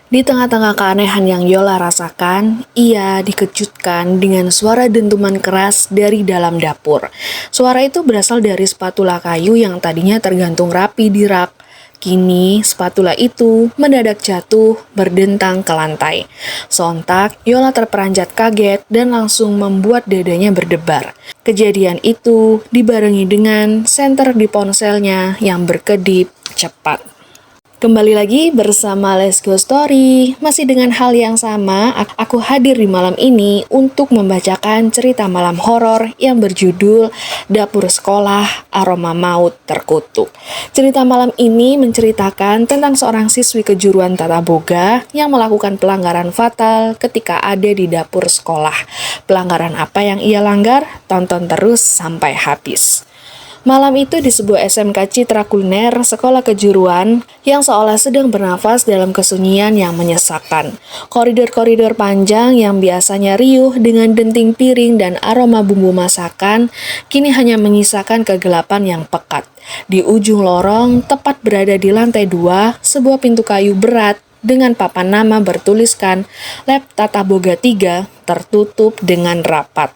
Di tengah-tengah keanehan yang Yola rasakan, ia dikejutkan dengan suara dentuman keras dari dalam dapur. Suara itu berasal dari spatula kayu yang tadinya tergantung rapi di rak. Kini, spatula itu mendadak jatuh berdentang ke lantai. Sontak, Yola terperanjat kaget dan langsung membuat dadanya berdebar. Kejadian itu dibarengi dengan senter di ponselnya yang berkedip cepat. Kembali lagi bersama Let's Go Story. Masih dengan hal yang sama, aku hadir di malam ini untuk membacakan cerita malam horor yang berjudul Dapur Sekolah Aroma Maut Terkutuk. Cerita malam ini menceritakan tentang seorang siswi kejuruan tata boga yang melakukan pelanggaran fatal ketika ada di dapur sekolah. Pelanggaran apa yang ia langgar? Tonton terus sampai habis. Malam itu di sebuah SMK Citra Kuliner, sekolah kejuruan yang seolah sedang bernafas dalam kesunyian yang menyesakkan. Koridor-koridor panjang yang biasanya riuh dengan denting piring dan aroma bumbu masakan, kini hanya menyisakan kegelapan yang pekat. Di ujung lorong, tepat berada di lantai 2, sebuah pintu kayu berat dengan papan nama bertuliskan Lab Tata Boga 3 tertutup dengan rapat.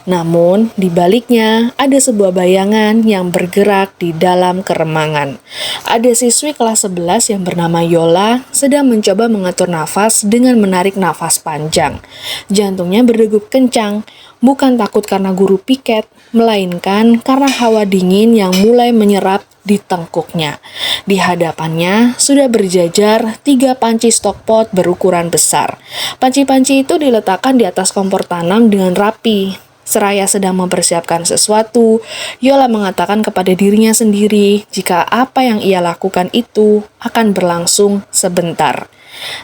Namun, di baliknya ada sebuah bayangan yang bergerak di dalam keremangan. Ada siswi kelas 11 yang bernama Yola sedang mencoba mengatur nafas dengan menarik nafas panjang. Jantungnya berdegup kencang, bukan takut karena guru piket, melainkan karena hawa dingin yang mulai menyerap di tengkuknya. Di hadapannya sudah berjajar 3 panci stokpot berukuran besar. Panci-panci itu diletakkan di atas kompor tanam dengan rapi. Seraya sedang mempersiapkan sesuatu, Yola mengatakan kepada dirinya sendiri jika apa yang ia lakukan itu akan berlangsung sebentar.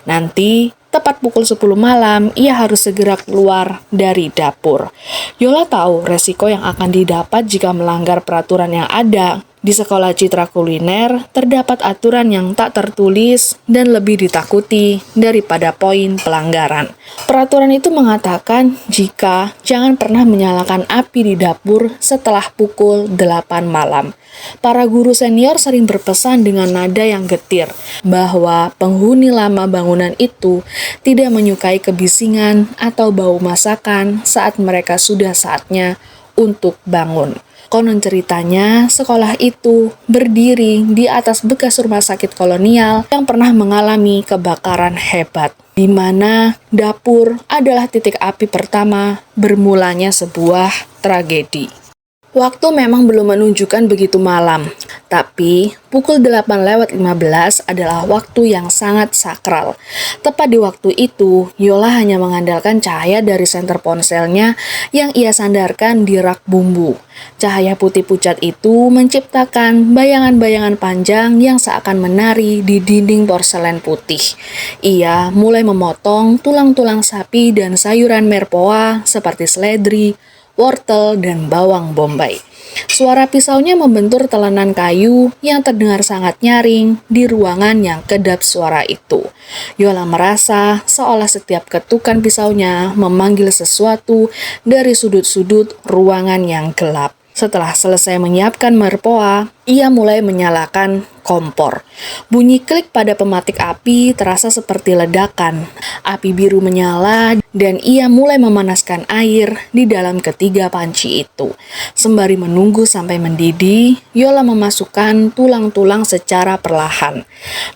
Nanti, tepat pukul 10 malam, ia harus segera keluar dari dapur. Yola tahu resiko yang akan didapat jika melanggar peraturan yang ada. Di sekolah Citra Kuliner, terdapat aturan yang tak tertulis dan lebih ditakuti daripada poin pelanggaran. Peraturan itu mengatakan jika jangan pernah menyalakan api di dapur setelah pukul 8 malam. Para guru senior sering berpesan dengan nada yang getir bahwa penghuni lama bangunan itu tidak menyukai kebisingan atau bau masakan saat mereka sudah saatnya untuk bangun. Konon ceritanya, sekolah itu berdiri di atas bekas rumah sakit kolonial yang pernah mengalami kebakaran hebat, di mana dapur adalah titik api pertama bermulanya sebuah tragedi. Waktu memang belum menunjukkan begitu malam, tapi pukul 8:15 adalah waktu yang sangat sakral. Tepat di waktu itu, Yola hanya mengandalkan cahaya dari senter ponselnya yang ia sandarkan di rak bumbu. Cahaya putih pucat itu menciptakan bayangan-bayangan panjang yang seakan menari di dinding porselen putih. Ia mulai memotong tulang-tulang sapi dan sayuran merpoa seperti seledri, wortel, dan bawang bombay. Suara pisaunya membentur telanan kayu yang terdengar sangat nyaring di ruangan yang kedap suara itu. Yola merasa seolah setiap ketukan pisaunya memanggil sesuatu dari sudut-sudut ruangan yang gelap. Setelah selesai menyiapkan merpoa, ia mulai menyalakan kompor. Bunyi klik pada pematik api terasa seperti ledakan. Api biru menyala dan ia mulai memanaskan air di dalam ketiga panci itu. Sembari menunggu sampai mendidih, Yola memasukkan tulang-tulang secara perlahan.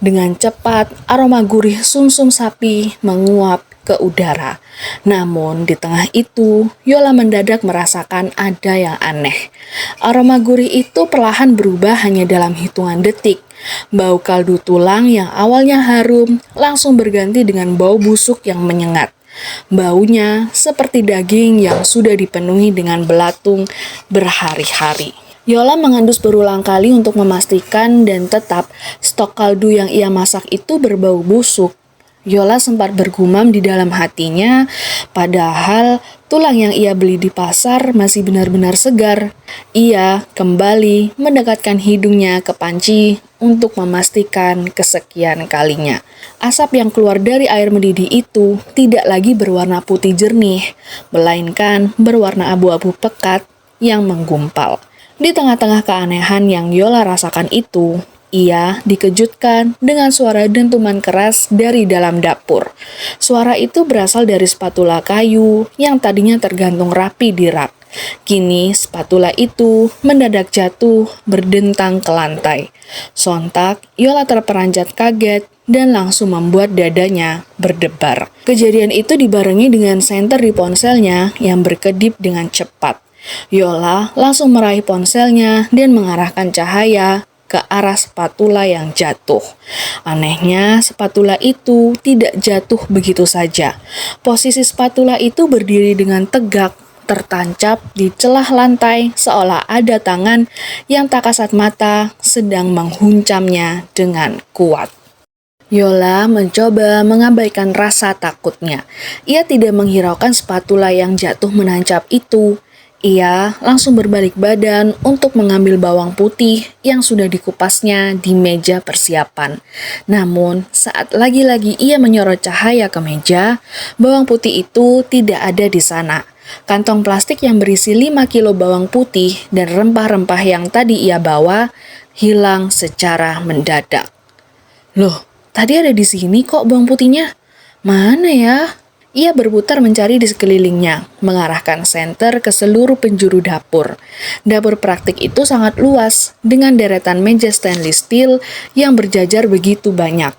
Dengan cepat, aroma gurih sumsum sapi menguap ke udara. Namun, di tengah itu, Yola mendadak merasakan ada yang aneh. Aroma gurih itu perlahan berubah hanya dalam hitungan detik. Bau kaldu tulang yang awalnya harum langsung berganti dengan bau busuk yang menyengat. Baunya seperti daging yang sudah dipenuhi dengan belatung berhari-hari. Yola mengendus berulang kali untuk memastikan dan tetap stok kaldu yang ia masak itu berbau busuk. Yola sempat bergumam di dalam hatinya, padahal tulang yang ia beli di pasar masih benar-benar segar. Ia kembali mendekatkan hidungnya ke panci untuk memastikan kesekian kalinya. Asap yang keluar dari air mendidih itu tidak lagi berwarna putih jernih, melainkan berwarna abu-abu pekat yang menggumpal. Di tengah-tengah keanehan yang Yola rasakan itu, Ia dikejutkan dengan suara dentuman keras dari dalam dapur. Suara itu berasal dari spatula kayu yang tadinya tergantung rapi di rak. Kini spatula itu mendadak jatuh berdentang ke lantai. Sontak, Yola terperanjat kaget dan langsung membuat dadanya berdebar. Kejadian itu dibarengi dengan senter di ponselnya yang berkedip dengan cepat. Yola langsung meraih ponselnya dan mengarahkan cahaya ke arah spatula yang jatuh. Anehnya, spatula itu tidak jatuh begitu saja. Posisi spatula itu berdiri dengan tegak, tertancap di celah lantai seolah ada tangan yang tak kasat mata sedang menghuncamnya dengan kuat. Yola mencoba mengabaikan rasa takutnya. Ia tidak menghiraukan spatula yang jatuh menancap itu. Ia langsung berbalik badan untuk mengambil bawang putih yang sudah dikupasnya di meja persiapan. Namun, saat lagi-lagi ia menyorot cahaya ke meja, bawang putih itu tidak ada di sana. Kantong plastik yang berisi 5 kilo bawang putih dan rempah-rempah yang tadi ia bawa hilang secara mendadak. Loh, tadi ada di sini kok bawang putihnya? Mana ya? Ia berputar mencari di sekelilingnya, mengarahkan senter ke seluruh penjuru dapur. Dapur praktik itu sangat luas, dengan deretan meja stainless steel yang berjajar begitu banyak.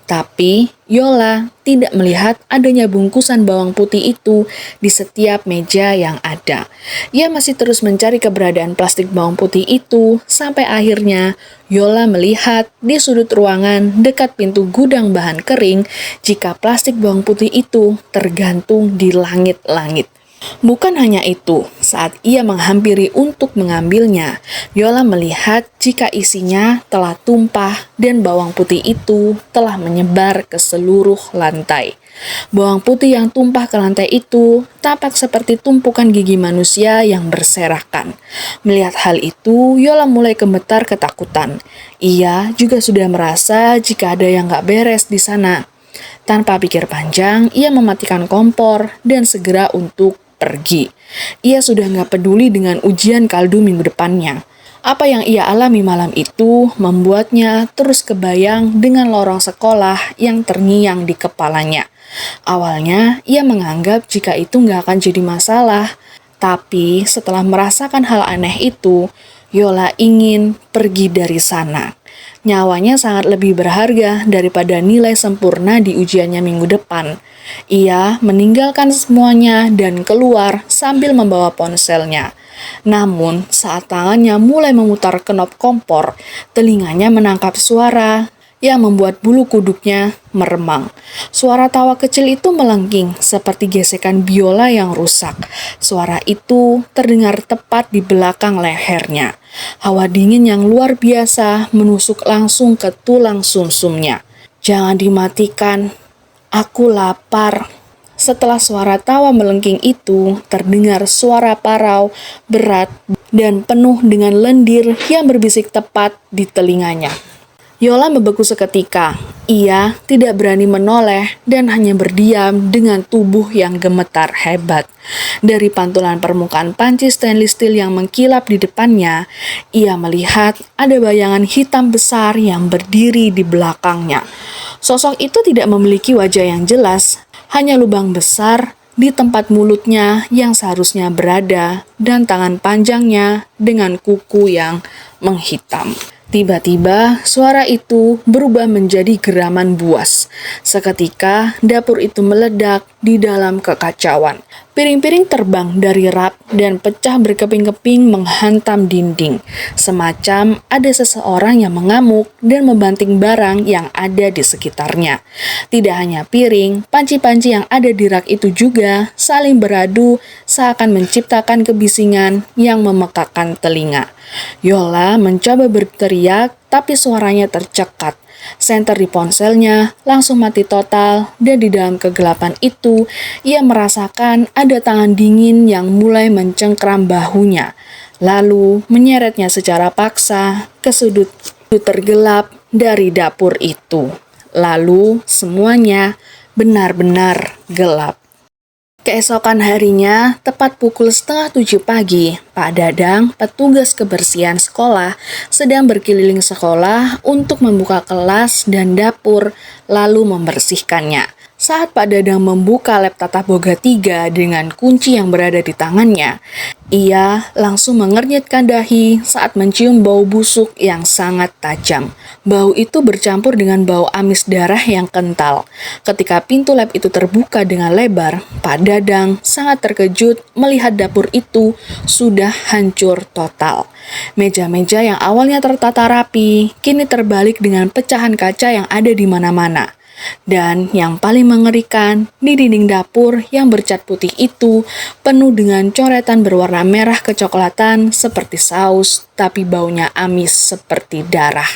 Tapi, Yola tidak melihat adanya bungkusan bawang putih itu di setiap meja yang ada. Ia masih terus mencari keberadaan plastik bawang putih itu, sampai akhirnya Yola melihat di sudut ruangan dekat pintu gudang bahan kering jika plastik bawang putih itu tergantung di langit-langit. Bukan hanya itu, saat ia menghampiri untuk mengambilnya, Yola melihat jika isinya telah tumpah dan bawang putih itu telah menyebar ke seluruh lantai. Bawang putih yang tumpah ke lantai itu tampak seperti tumpukan gigi manusia yang berserakan. Melihat hal itu, Yola mulai gemetar ketakutan. Ia juga sudah merasa jika ada yang gak beres di sana. Tanpa pikir panjang, ia mematikan kompor dan segera untuk pergi. Ia sudah gak peduli dengan ujian kaldu minggu depannya. Apa yang ia alami malam itu membuatnya terus kebayang dengan lorong sekolah yang terngiang di kepalanya. Awalnya, ia menganggap jika itu gak akan jadi masalah. Tapi setelah merasakan hal aneh itu, Yola ingin pergi dari sana. Nyawanya sangat lebih berharga daripada nilai sempurna di ujiannya minggu depan. Ia meninggalkan semuanya dan keluar sambil membawa ponselnya. Namun, saat tangannya mulai memutar knob kompor, telinganya menangkap suara yang membuat bulu kuduknya meremang. Suara tawa kecil itu melengking seperti gesekan biola yang rusak. Suara itu terdengar tepat di belakang lehernya. Hawa dingin yang luar biasa menusuk langsung ke tulang sumsumnya. Jangan dimatikan, aku lapar. Setelah suara tawa melengking itu, terdengar suara parau, berat, dan penuh dengan lendir yang berbisik tepat di telinganya. Yola membeku seketika. Ia tidak berani menoleh dan hanya berdiam dengan tubuh yang gemetar hebat. Dari pantulan permukaan panci stainless steel yang mengkilap di depannya, ia melihat ada bayangan hitam besar yang berdiri di belakangnya. Sosok itu tidak memiliki wajah yang jelas, hanya lubang besar di tempat mulutnya yang seharusnya berada dan tangan panjangnya dengan kuku yang menghitam. Tiba-tiba, suara itu berubah menjadi geraman buas. Seketika, dapur itu meledak di dalam kekacauan. Piring-piring terbang dari rak dan pecah berkeping-keping menghantam dinding. Semacam ada seseorang yang mengamuk dan membanting barang yang ada di sekitarnya. Tidak hanya piring, panci-panci yang ada di rak itu juga saling beradu seakan menciptakan kebisingan yang memekakan telinga. Yola mencoba berteriak, tapi suaranya tercekat. Senter di ponselnya langsung mati total dan di dalam kegelapan itu ia merasakan ada tangan dingin yang mulai mencengkram bahunya, lalu menyeretnya secara paksa ke sudut tergelap dari dapur itu. Lalu semuanya benar-benar gelap. Keesokan harinya, tepat pukul 6:30 pagi, Pak Dadang, petugas kebersihan sekolah, sedang berkeliling sekolah untuk membuka kelas dan dapur, lalu membersihkannya. Saat Pak Dadang membuka lab Tata Boga 3 dengan kunci yang berada di tangannya, ia langsung mengernyitkan dahi saat mencium bau busuk yang sangat tajam. Bau itu bercampur dengan bau amis darah yang kental. Ketika pintu lab itu terbuka dengan lebar, Pak Dadang sangat terkejut melihat dapur itu sudah hancur total. Meja-meja yang awalnya tertata rapi, kini terbalik dengan pecahan kaca yang ada di mana-mana. Dan yang paling mengerikan, di dinding dapur yang bercat putih itu penuh dengan coretan berwarna merah kecoklatan seperti saus, tapi baunya amis seperti darah.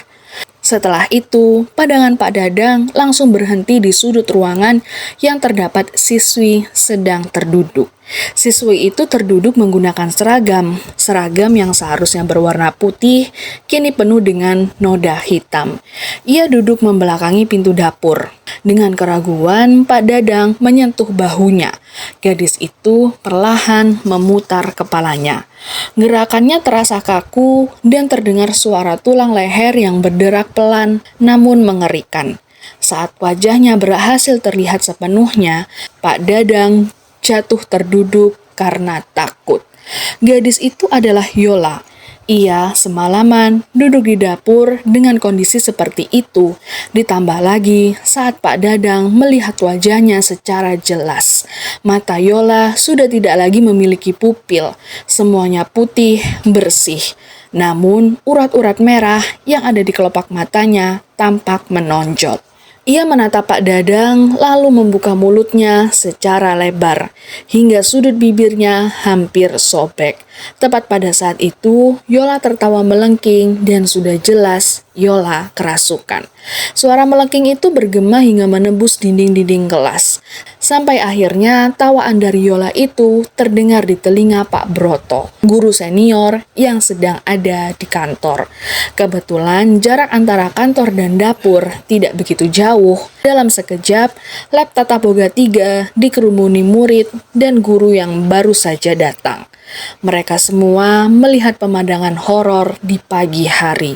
Setelah itu, pandangan Pak Dadang langsung berhenti di sudut ruangan yang terdapat siswi sedang terduduk. Siswi itu terduduk menggunakan seragam yang seharusnya berwarna putih, kini penuh dengan noda hitam. Ia duduk membelakangi pintu dapur. Dengan keraguan, Pak Dadang menyentuh bahunya. Gadis itu perlahan memutar kepalanya. Gerakannya terasa kaku dan terdengar suara tulang leher yang berderak pelan namun mengerikan. Saat wajahnya berhasil terlihat sepenuhnya, Pak Dadang jatuh terduduk karena takut. Gadis itu adalah Yola. Ia semalaman duduk di dapur dengan kondisi seperti itu. Ditambah lagi saat Pak Dadang melihat wajahnya secara jelas. Mata Yola sudah tidak lagi memiliki pupil. Semuanya putih, bersih. Namun urat-urat merah yang ada di kelopak matanya tampak menonjol. Ia menatap Pak Dadang lalu membuka mulutnya secara lebar, hingga sudut bibirnya hampir sobek. Tepat pada saat itu, Yola tertawa melengking dan sudah jelas Yola kerasukan. Suara melengking itu bergema hingga menembus dinding-dinding kelas. Sampai akhirnya tawaan dari Yola itu terdengar di telinga Pak Broto, guru senior yang sedang ada di kantor. Kebetulan jarak antara kantor dan dapur tidak begitu jauh. Dalam sekejap, lab Tata Boga 3 dikerumuni murid dan guru yang baru saja datang. Mereka semua melihat pemandangan horor di pagi hari.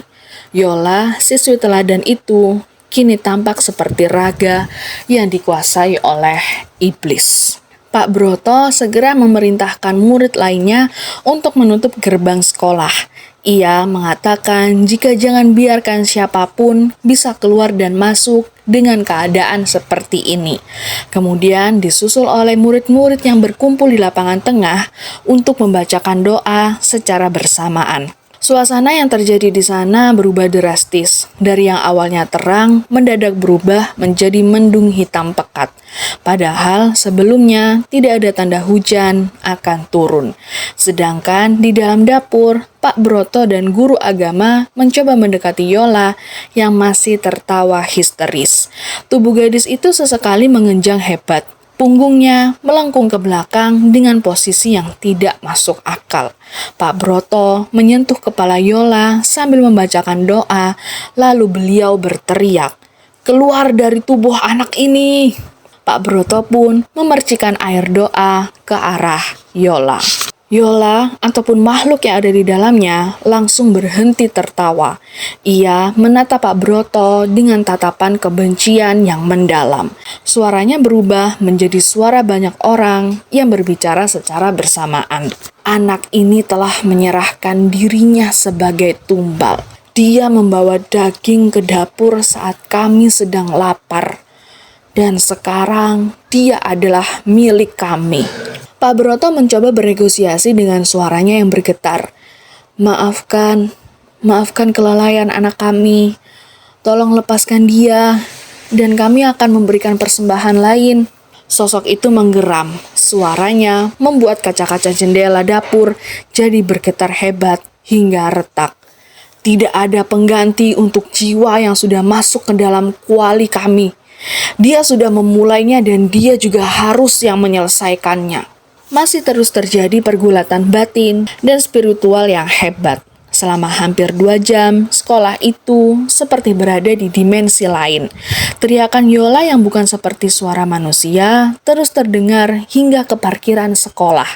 Yola, siswi teladan itu, kini tampak seperti raga yang dikuasai oleh iblis. Pak Broto segera memerintahkan murid lainnya untuk menutup gerbang sekolah. Ia mengatakan jika jangan biarkan siapapun bisa keluar dan masuk dengan keadaan seperti ini. Kemudian disusul oleh murid-murid yang berkumpul di lapangan tengah untuk membacakan doa secara bersamaan. Suasana yang terjadi di sana berubah drastis. Dari yang awalnya terang, mendadak berubah menjadi mendung hitam pekat. Padahal sebelumnya tidak ada tanda hujan akan turun. Sedangkan di dalam dapur, Pak Broto dan guru agama mencoba mendekati Yola yang masih tertawa histeris. Tubuh gadis itu sesekali mengenjang hebat. Punggungnya melengkung ke belakang dengan posisi yang tidak masuk akal. Pak Broto menyentuh kepala Yola sambil membacakan doa, lalu beliau berteriak, "Keluar dari tubuh anak ini!" Pak Broto pun memercikan air doa ke arah Yola. Yola ataupun makhluk yang ada di dalamnya langsung berhenti tertawa. Ia menatap Pak Broto dengan tatapan kebencian yang mendalam. Suaranya berubah menjadi suara banyak orang yang berbicara secara bersamaan. Anak ini telah menyerahkan dirinya sebagai tumbal. Dia membawa daging ke dapur saat kami sedang lapar. Dan sekarang dia adalah milik kami. Pak Broto mencoba bernegosiasi dengan suaranya yang bergetar. Maafkan kelalaian anak kami. Tolong lepaskan dia, dan kami akan memberikan persembahan lain. Sosok itu menggeram. Suaranya membuat kaca-kaca jendela dapur jadi bergetar hebat hingga retak. Tidak ada pengganti untuk jiwa yang sudah masuk ke dalam kuali kami. Dia sudah memulainya dan dia juga harus yang menyelesaikannya. Masih terus terjadi pergulatan batin dan spiritual yang hebat. Selama hampir 2 jam, sekolah itu seperti berada di dimensi lain. Teriakan Yola yang bukan seperti suara manusia terus terdengar hingga ke parkiran sekolah.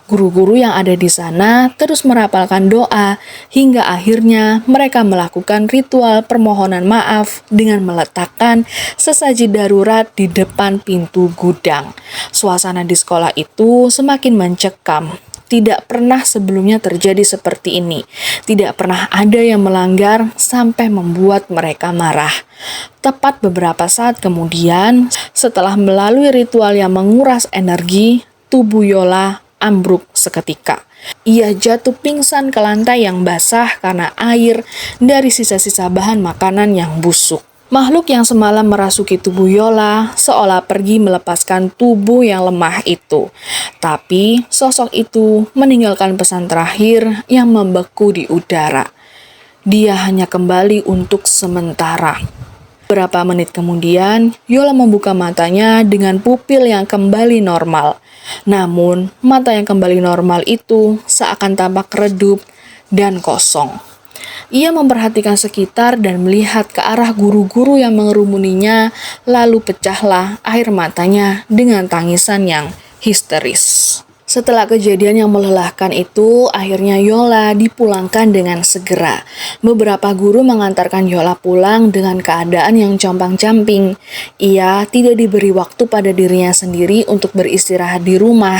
Guru-guru yang ada di sana terus merapalkan doa hingga akhirnya mereka melakukan ritual permohonan maaf dengan meletakkan sesaji darurat di depan pintu gudang. Suasana di sekolah itu semakin mencekam. Tidak pernah sebelumnya terjadi seperti ini. Tidak pernah ada yang melanggar sampai membuat mereka marah. Tepat beberapa saat kemudian, setelah melalui ritual yang menguras energi, tubuh Yola ambruk seketika. Ia jatuh pingsan ke lantai yang basah karena air dari sisa-sisa bahan makanan yang busuk. Makhluk yang semalam merasuki tubuh Yola seolah pergi melepaskan tubuh yang lemah itu. Tapi sosok itu meninggalkan pesan terakhir yang membeku di udara. Dia hanya kembali untuk sementara. Beberapa menit kemudian, Yola membuka matanya dengan pupil yang kembali normal. Namun, mata yang kembali normal itu seakan tampak redup dan kosong. Ia memperhatikan sekitar dan melihat ke arah guru-guru yang mengerumuninya, lalu pecahlah air matanya dengan tangisan yang histeris. Setelah kejadian yang melelahkan itu, akhirnya Yola dipulangkan dengan segera. Beberapa guru mengantarkan Yola pulang dengan keadaan yang compang-camping. Ia tidak diberi waktu pada dirinya sendiri untuk beristirahat di rumah,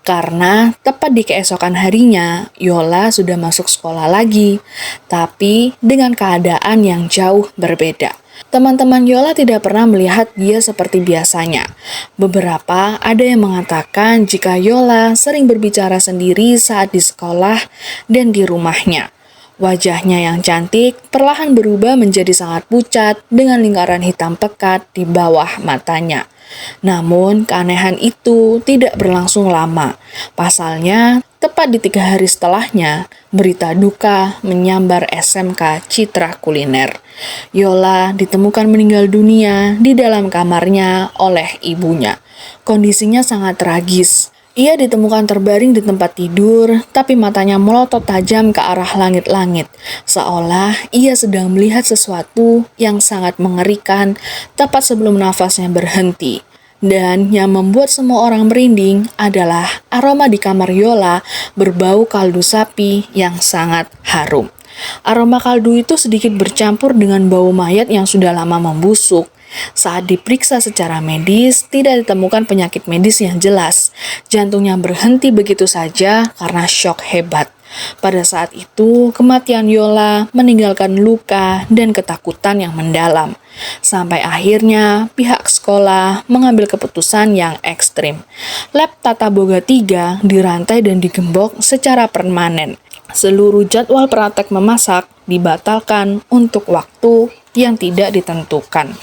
karena tepat di keesokan harinya, Yola sudah masuk sekolah lagi, tapi dengan keadaan yang jauh berbeda. Teman-teman Yola tidak pernah melihat dia seperti biasanya. Beberapa ada yang mengatakan jika Yola sering berbicara sendiri saat di sekolah dan di rumahnya. Wajahnya yang cantik perlahan berubah menjadi sangat pucat dengan lingkaran hitam pekat di bawah matanya. Namun, keanehan itu tidak berlangsung lama. Pasalnya, tepat di 3 hari setelahnya, berita duka menyambar SMK Citra Kuliner. Yola ditemukan meninggal dunia di dalam kamarnya oleh ibunya. Kondisinya sangat tragis. Ia ditemukan terbaring di tempat tidur, tapi matanya melotot tajam ke arah langit-langit, seolah ia sedang melihat sesuatu yang sangat mengerikan tepat sebelum nafasnya berhenti. Dan yang membuat semua orang merinding adalah aroma di kamar Yola berbau kaldu sapi yang sangat harum. Aroma kaldu itu sedikit bercampur dengan bau mayat yang sudah lama membusuk. Saat diperiksa secara medis, tidak ditemukan penyakit medis yang jelas. Jantungnya berhenti begitu saja karena syok hebat. Pada saat itu, kematian Yola meninggalkan luka dan ketakutan yang mendalam. Sampai akhirnya, pihak sekolah mengambil keputusan yang ekstrim. Lab Tata Boga 3 dirantai dan digembok secara permanen. Seluruh jadwal praktek memasak dibatalkan untuk waktu yang tidak ditentukan.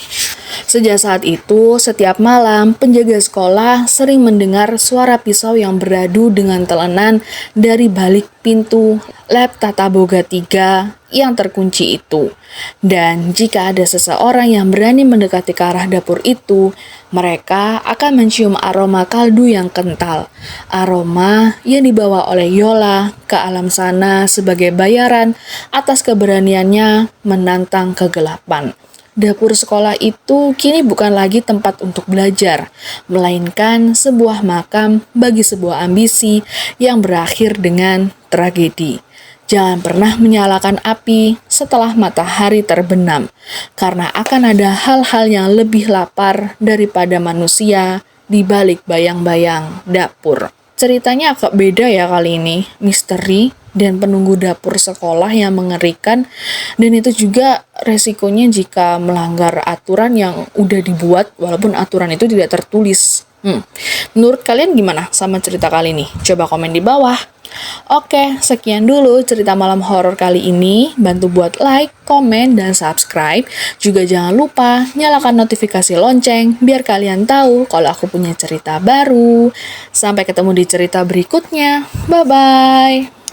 Sejak saat itu, setiap malam penjaga sekolah sering mendengar suara pisau yang beradu dengan telenan dari balik pintu lab Tata Boga 3 yang terkunci itu. Dan jika ada seseorang yang berani mendekati ke arah dapur itu, mereka akan mencium aroma kaldu yang kental. Aroma yang dibawa oleh Yola ke alam sana sebagai bayaran atas keberaniannya menantang kegelapan. Dapur sekolah itu kini bukan lagi tempat untuk belajar, melainkan sebuah makam bagi sebuah ambisi yang berakhir dengan tragedi. Jangan pernah menyalakan api setelah matahari terbenam, karena akan ada hal-hal yang lebih lapar daripada manusia di balik bayang-bayang dapur. Ceritanya agak beda ya kali ini, misteri dan penunggu dapur sekolah yang mengerikan, dan itu juga resikonya jika melanggar aturan yang udah dibuat walaupun aturan itu tidak tertulis. Menurut kalian gimana sama cerita kali ini? Coba komen di bawah. Oke, sekian dulu cerita malam horor kali ini. Bantu buat like, komen, dan subscribe. Juga jangan lupa nyalakan notifikasi lonceng biar kalian tahu kalau aku punya cerita baru. Sampai ketemu di cerita berikutnya. Bye-bye.